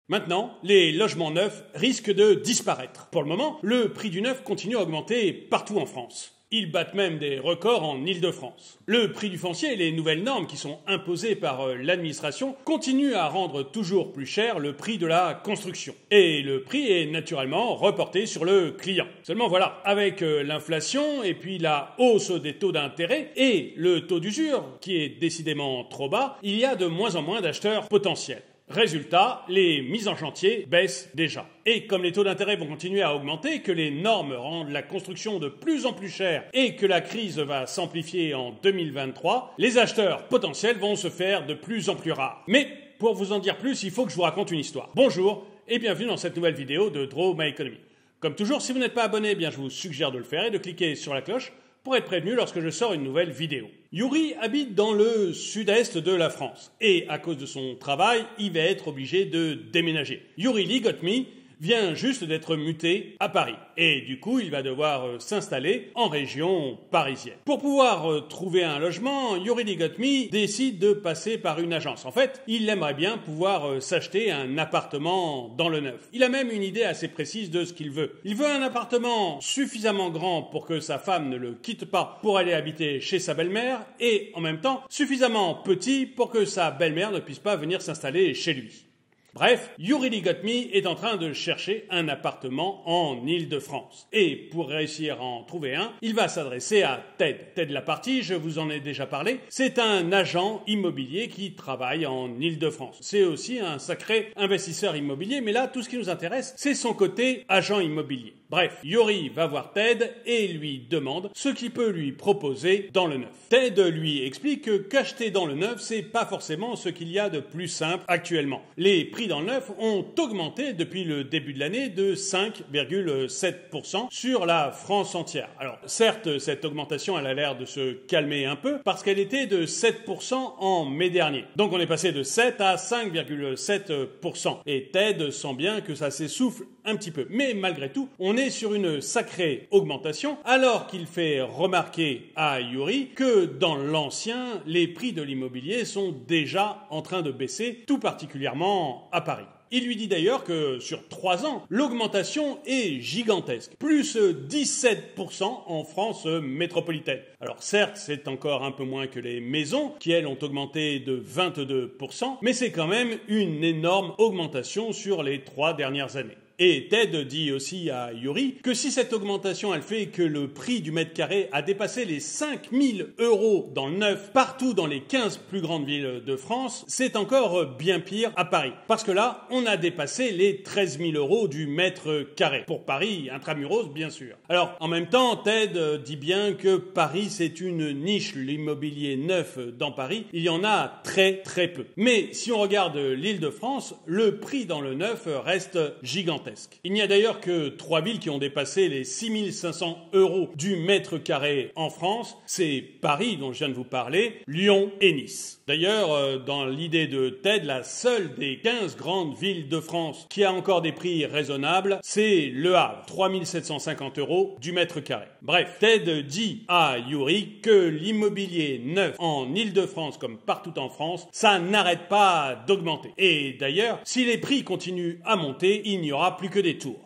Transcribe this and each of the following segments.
Maintenant, les logements neufs risquent de disparaître. Pour le moment, le prix du neuf continue à augmenter partout en France. Ils battent même des records en Île-de-France. Le prix du foncier et les nouvelles normes qui sont imposées par l'administration continuent à rendre toujours plus cher le prix de la construction. Et le prix est naturellement reporté sur le client. Seulement voilà, avec l'inflation et puis la hausse des taux d'intérêt et le taux d'usure qui est décidément trop bas, il y a de moins en moins d'acheteurs potentiels. Résultat, les mises en chantier baissent déjà. Et comme les taux d'intérêt vont continuer à augmenter, que les normes rendent la construction de plus en plus chère et que la crise va s'amplifier en 2023, les acheteurs potentiels vont se faire de plus en plus rares. Mais pour vous en dire plus, il faut que je vous raconte une histoire. Bonjour et bienvenue dans cette nouvelle vidéo de Draw My Economy. Comme toujours, si vous n'êtes pas abonné, je vous suggère de le faire et de cliquer sur la cloche pour être prévenu lorsque je sors une nouvelle vidéo. Yuri habite dans le sud-est de la France et à cause de son travail, il va être obligé de déménager. Yuri Ligotmi vient juste d'être muté à Paris et du coup il va devoir s'installer en région parisienne. Pour pouvoir trouver un logement, Yuri Ligotmi décide de passer par une agence. En fait, il aimerait bien pouvoir s'acheter un appartement dans le neuf. Il a même une idée assez précise de ce qu'il veut. Il veut un appartement suffisamment grand pour que sa femme ne le quitte pas pour aller habiter chez sa belle-mère et en même temps suffisamment petit pour que sa belle-mère ne puisse pas venir s'installer chez lui. Bref, Yuri Ligotmi est en train de chercher un appartement en Île-de-France. Et pour réussir à en trouver un, il va s'adresser à Ted. Ted Lapartie, je vous en ai déjà parlé, c'est un agent immobilier qui travaille en Île-de-France. C'est aussi un sacré investisseur immobilier, mais là, tout ce qui nous intéresse, c'est son côté agent immobilier. Bref, Yuri va voir Ted et lui demande ce qu'il peut lui proposer dans le neuf. Ted lui explique que qu'acheter dans le neuf, c'est pas forcément ce qu'il y a de plus simple actuellement. Les prix dans le neuf ont augmenté depuis le début de l'année de 5,7% sur la France entière. Alors, certes, cette augmentation, elle a l'air de se calmer un peu parce qu'elle était de 7% en mai dernier. Donc, on est passé de 7 à 5,7%. Et Ted sent bien que ça s'essouffle un petit peu. Mais malgré tout, on est sur une sacrée augmentation alors qu'il fait remarquer à Yuri que dans l'ancien, les prix de l'immobilier sont déjà en train de baisser, tout particulièrement à Paris. Il lui dit d'ailleurs que sur 3 ans, l'augmentation est gigantesque, plus 17% en France métropolitaine. Alors certes, c'est encore un peu moins que les maisons, qui elles ont augmenté de 22%, mais c'est quand même une énorme augmentation sur les 3 dernières années. Et Ted dit aussi à Yuri que si cette augmentation elle fait que le prix du mètre carré a dépassé les 5 000 € dans le neuf partout dans les 15 plus grandes villes de France, c'est encore bien pire à Paris. Parce que là, on a dépassé les 13 000 € du mètre carré. Pour Paris, intramuros bien sûr. Alors, en même temps, Ted dit bien que Paris c'est une niche, l'immobilier neuf dans Paris, il y en a très peu. Mais si on regarde l'Île-de-France, le prix dans le neuf reste gigantesque. Il n'y a d'ailleurs que 3 villes qui ont dépassé les 6 500 € du mètre carré en France. C'est Paris, dont je viens de vous parler, Lyon et Nice. D'ailleurs, dans l'idée de Ted, la seule des 15 grandes villes de France qui a encore des prix raisonnables, c'est Le Havre, 3 750 € du mètre carré. Bref, Ted dit à Yuri que l'immobilier neuf en Île-de-France comme partout en France, ça n'arrête pas d'augmenter. Et d'ailleurs, si les prix continuent à monter, il n'y aura plus que des tours.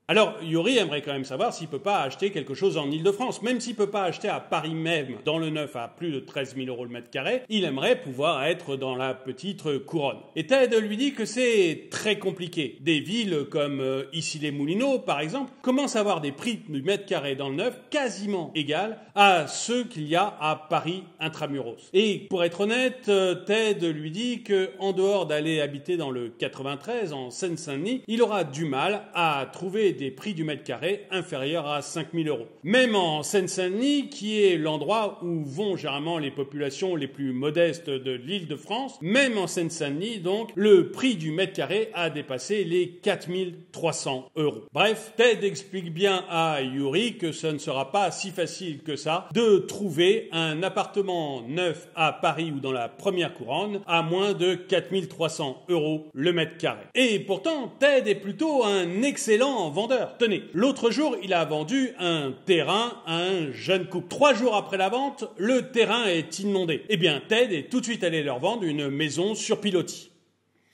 Alors, Yuri aimerait quand même savoir s'il peut pas acheter quelque chose en Île-de-France. Même s'il peut pas acheter à Paris même, dans le neuf, à plus de 13 000 € le mètre carré, il aimerait pouvoir être dans la petite couronne. Et Ted lui dit que c'est très compliqué. Des villes comme Issy-les-Moulineaux, par exemple, commencent à avoir des prix du mètre carré dans le neuf quasiment égal à ceux qu'il y a à Paris intramuros. Et pour être honnête, Ted lui dit que en dehors d'aller habiter dans le 93, en Seine-Saint-Denis, il aura du mal à trouver des prix du mètre carré inférieurs à 5 000 €. Même en Seine-Saint-Denis, qui est l'endroit où vont généralement les populations les plus modestes de l'Île-de-France, même en Seine-Saint-Denis, donc, le prix du mètre carré a dépassé les 4 300 €. Bref, Ted explique bien à Yuri que ce ne sera pas si facile que ça de trouver un appartement neuf à Paris ou dans la première couronne à moins de 4 300 € le mètre carré. Et pourtant, Ted est plutôt un excellent vendeur. Tenez, l'autre jour, il a vendu un terrain à un jeune couple. 3 jours après la vente, le terrain est inondé. Eh bien, Ted est tout de suite allé leur vendre une maison sur pilotis.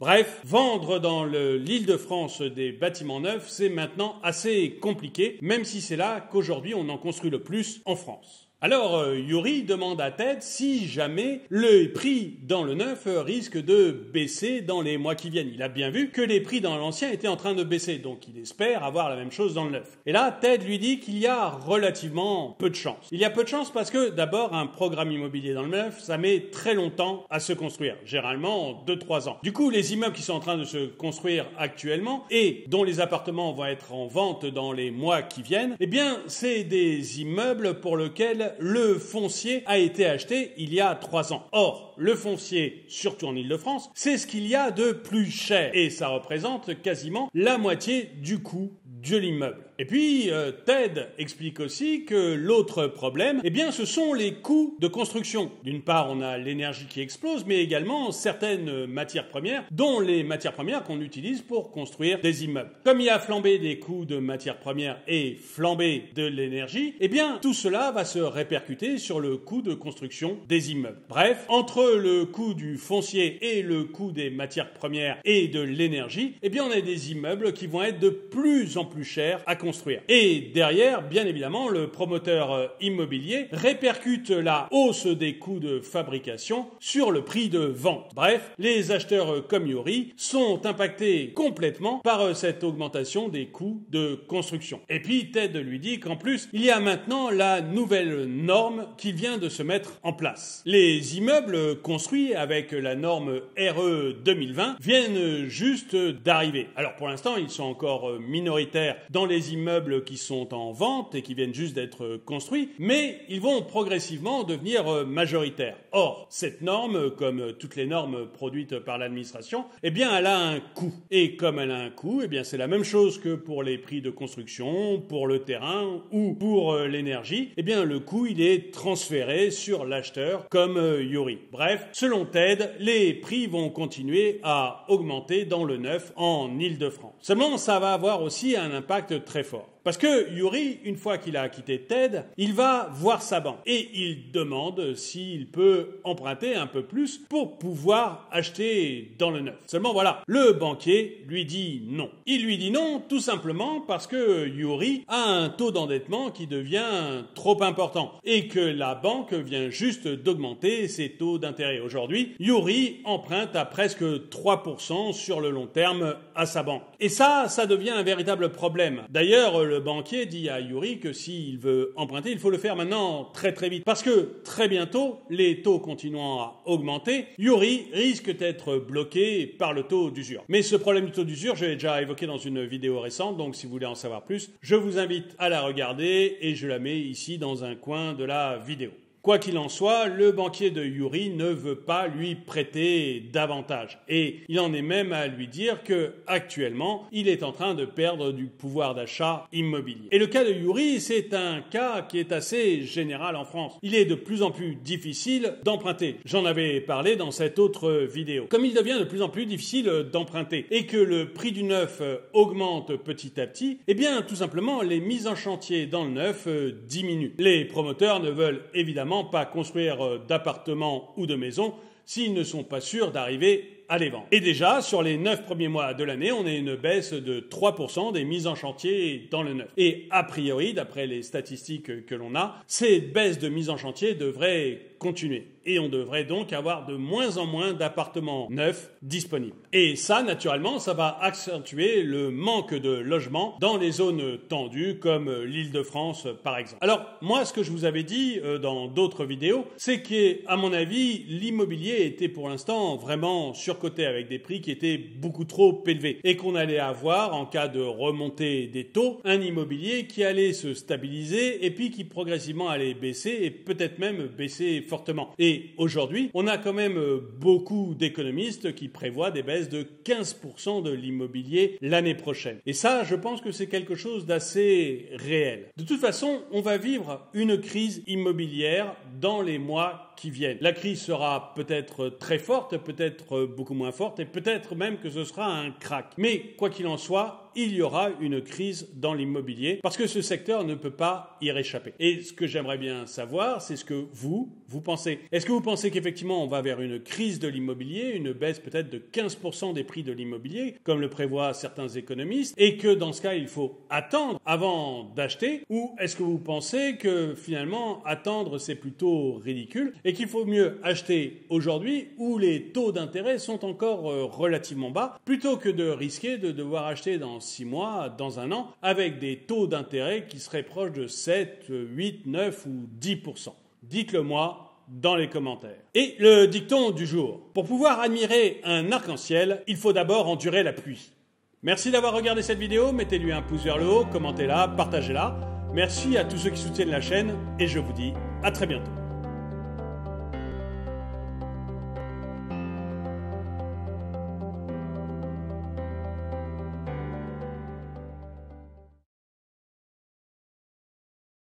Bref, vendre dans l'Île-de-France des bâtiments neufs, c'est maintenant assez compliqué, même si c'est là qu'aujourd'hui on en construit le plus en France. Alors, Yuri demande à Ted si jamais le prix dans le neuf risque de baisser dans les mois qui viennent. Il a bien vu que les prix dans l'ancien étaient en train de baisser, donc il espère avoir la même chose dans le neuf. Et là, Ted lui dit qu'il y a relativement peu de chance. Il y a peu de chance parce que, d'abord, un programme immobilier dans le neuf, ça met très longtemps à se construire, généralement 2-3 ans. Du coup, les immeubles qui sont en train de se construire actuellement et dont les appartements vont être en vente dans les mois qui viennent, eh bien, c'est des immeubles pour lesquels le foncier a été acheté il y a 3 ans. Or, le foncier, surtout en Île-de-France, c'est ce qu'il y a de plus cher et ça représente quasiment la moitié du coût de l'immeuble. Et puis, Ted explique aussi que l'autre problème, eh bien, ce sont les coûts de construction. D'une part, on a l'énergie qui explose, mais également certaines matières premières, dont les matières premières qu'on utilise pour construire des immeubles. Comme il y a flambé des coûts de matières premières et flambé de l'énergie, eh bien, tout cela va se répercuter sur le coût de construction des immeubles. Bref, entre le coût du foncier et le coût des matières premières et de l'énergie, eh bien, on a des immeubles qui vont être de plus en plus chers à construire. Et derrière, bien évidemment, le promoteur immobilier répercute la hausse des coûts de fabrication sur le prix de vente. Bref, les acheteurs comme Yuri sont impactés complètement par cette augmentation des coûts de construction. Et puis Ted lui dit qu'en plus, il y a maintenant la nouvelle norme qui vient de se mettre en place. Les immeubles construits avec la norme RE 2020 viennent juste d'arriver. Alors pour l'instant, ils sont encore minoritaires dans les immeubles qui sont en vente et qui viennent juste d'être construits, mais ils vont progressivement devenir majoritaires. Or, cette norme, comme toutes les normes produites par l'administration, eh bien, elle a un coût. Et comme elle a un coût, eh bien, c'est la même chose que pour les prix de construction, pour le terrain ou pour l'énergie. Eh bien, le coût, il est transféré sur l'acheteur comme Yuri. Bref, selon Ted, les prix vont continuer à augmenter dans le neuf en Île-de-France. Seulement, ça va avoir aussi un impact très fort. Parce que Yuri, une fois qu'il a quitté Ted, il va voir sa banque et il demande s'il peut emprunter un peu plus pour pouvoir acheter dans le neuf. Seulement voilà, le banquier lui dit non. Il lui dit non tout simplement parce que Yuri a un taux d'endettement qui devient trop important et que la banque vient juste d'augmenter ses taux d'intérêt. Aujourd'hui, Yuri emprunte à presque 3% sur le long terme à sa banque. Et ça devient un véritable problème. D'ailleurs, le banquier dit à Yuri que s'il veut emprunter, il faut le faire maintenant très très vite. Parce que très bientôt, les taux continuant à augmenter, Yuri risque d'être bloqué par le taux d'usure. Mais ce problème du taux d'usure, je l'ai déjà évoqué dans une vidéo récente, donc si vous voulez en savoir plus, je vous invite à la regarder et je la mets ici dans un coin de la vidéo. Quoi qu'il en soit, le banquier de Yuri ne veut pas lui prêter davantage. Et il en est même à lui dire que, actuellement, il est en train de perdre du pouvoir d'achat immobilier. Et le cas de Yuri, c'est un cas qui est assez général en France. Il est de plus en plus difficile d'emprunter. J'en avais parlé dans cette autre vidéo. Comme il devient de plus en plus difficile d'emprunter et que le prix du neuf augmente petit à petit, eh bien, tout simplement, les mises en chantier dans le neuf diminuent. Les promoteurs ne veulent évidemment pas construire d'appartements ou de maisons s'ils ne sont pas sûrs d'arriver à les vendre. Et déjà, sur les 9 premiers mois de l'année, on a une baisse de 3% des mises en chantier dans le neuf. Et a priori, d'après les statistiques que l'on a, cette baisse de mise en chantier devrait continuer. Et on devrait donc avoir de moins en moins d'appartements neufs disponibles. Et ça, naturellement, ça va accentuer le manque de logements dans les zones tendues comme l'Île-de-France, par exemple. Alors, moi, ce que je vous avais dit dans d'autres vidéos, c'est qu'à mon avis, l'immobilier était pour l'instant vraiment surcoté avec des prix qui étaient beaucoup trop élevés et qu'on allait avoir, en cas de remontée des taux, un immobilier qui allait se stabiliser et puis qui progressivement allait baisser et peut-être même baisser fortement. Et aujourd'hui, on a quand même beaucoup d'économistes qui prévoient des baisses de 15% de l'immobilier l'année prochaine. Et ça, je pense que c'est quelque chose d'assez réel. De toute façon, on va vivre une crise immobilière dans les mois qui viennent. La crise sera peut-être très forte, peut-être beaucoup moins forte, et peut-être même que ce sera un crack. Mais quoi qu'il en soit, il y aura une crise dans l'immobilier parce que ce secteur ne peut pas y réchapper. Et ce que j'aimerais bien savoir, c'est ce que vous pensez. Est-ce que vous pensez qu'effectivement on va vers une crise de l'immobilier, une baisse peut-être de 15% des prix de l'immobilier, comme le prévoient certains économistes, et que dans ce cas il faut attendre avant d'acheter, ou est-ce que vous pensez que finalement attendre c'est plutôt ridicule et qu'il faut mieux acheter aujourd'hui où les taux d'intérêt sont encore relativement bas, plutôt que de risquer de devoir acheter dans 6 mois, dans un an, avec des taux d'intérêt qui seraient proches de 7, 8, 9 ou 10%. Dites-le moi dans les commentaires. Et le dicton du jour. Pour pouvoir admirer un arc-en-ciel, il faut d'abord endurer la pluie. Merci d'avoir regardé cette vidéo, mettez-lui un pouce vers le haut, commentez-la, partagez-la. Merci à tous ceux qui soutiennent la chaîne et je vous dis à très bientôt.